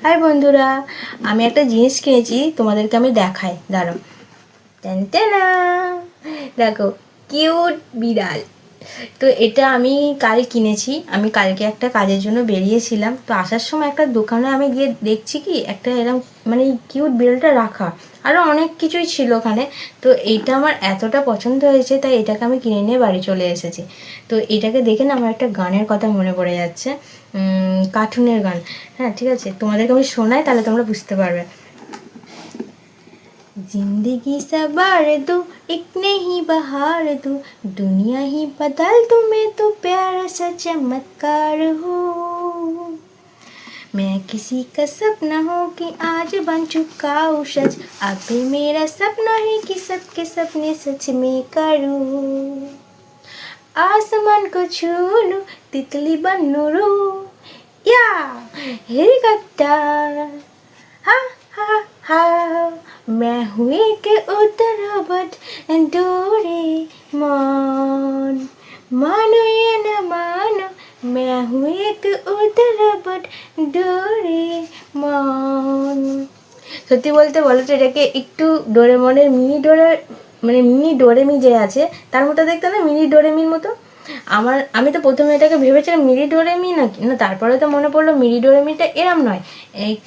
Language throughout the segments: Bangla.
হাই বন্ধুরা, আমি একটা জিনিস কিনেছি, তোমাদেরকে আমি দেখাই, দাঁড়াও। টেনটেনা, দেখো, কিউট বিড়াল। তো এটা আমি কাল কিনেছি। আমি কালকে একটা কাজের জন্য বেরিয়েছিলাম, তো আসার সময় একটা দোকানে আমি গিয়ে দেখছি কি একটা এরকম মানে কিউট বিড়ালটা রাখা, আরও অনেক কিছুই ছিল ওখানে। তো এইটা আমার এতটা পছন্দ হয়েছে, তাই এটাকে আমি কিনে নিয়ে বাড়ি চলে এসেছি। তো এটাকে দেখে না আমার একটা গানের কথা মনে পড়ে যাচ্ছে, কার্টুনের গান। হ্যাঁ ঠিক আছে, তোমাদেরকে আমি শোনাই, তাহলে তোমরা বুঝতে পারবে। जिंदगी सवार दूँ एक नहीं बहार दूँ, दुनिया ही बदल दूँ, मैं तो प्यारा सा चमत्कार हूँ। मैं किसी का सपना हूँ कि आज बन चुका हूँ सच, अब भी मेरा सपना है कि सबके सपने सच में करूँ। आसमान को छू लूँ, तितली बन उड़ूँ, या हेलीकॉप्टर, हा हा हा। मैं हूँ एक उत्तराखंड डोरेमोन, मानो या न मानो, मैं हूँ एक उत्तराखंड डोरेमोन। সত্যি বলতে বলো তো, এটাকে একটু ডোরেমনের মিনি ডোরেমি যে আছে তার মতো দেখতে না, মিনি ডোরেমির মতো। আমি তো প্রথমে এটাকে ভেবেছিলাম মিনি ডোরেমি নাকি না, তারপরে তো মনে পড়লো মিনি ডোরেমিটা এরম নয়,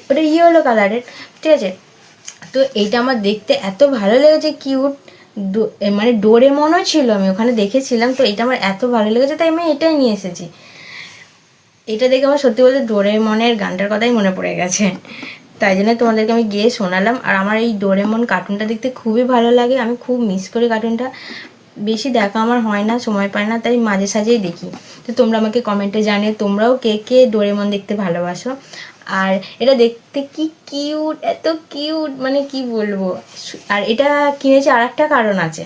ওটা ইয়েলো কালারের, ঠিক আছে। তো এইটা আমার দেখতে এত ভালো লেগেছে, কিউট, মানে ডোরেমনও ছিল, আমি ওখানে দেখেছিলাম। তো এটা আমার এত ভালো লেগেছে, তাই আমি এটাই নিয়ে এসেছি। এটা দেখে আমার সত্যি বলতে ডোরেমনের গানটার কথাই মনে পড়ে গেছে, তাই জন্য তোমাদেরকে আমি গিয়ে শোনালাম। আর আমার এই ডোরেমন কার্টুনটা দেখতে খুবই ভালো লাগে, আমি খুব মিস করি কার্টুনটা। বেশি দেখা আমার হয় না, সময় পায় না, তাই মাঝে সাঝেই দেখি। তো তোমরা আমাকে কমেন্টে জানিয়ে তোমরাও কে কে ডোরেমন দেখতে ভালোবাসো। আর এটা দেখতে কি কিউট, এত কিউট, মানে কি বলবো। আর এটা কিনেছি আর একটা কারণ আছে,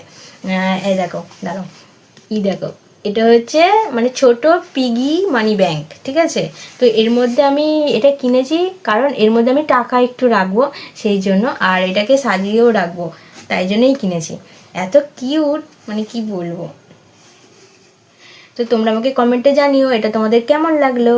এই দেখো, দাঁড়াও, দেখো, এটা হচ্ছে মানে ছোট পিগি মানি ব্যাংক, ঠিক আছে। তো এর মধ্যে আমি এটা কিনেছি কারণ এর মধ্যে আমি টাকা একটু রাখবো সেই জন্য, আর এটাকে সাজিয়েও রাখবো, তাই জন্যই কিনেছি। এত কিউট, মানে কি বলবো। তো তোমরা আমাকে কমেন্টে জানিও এটা তোমাদের কেমন লাগলো।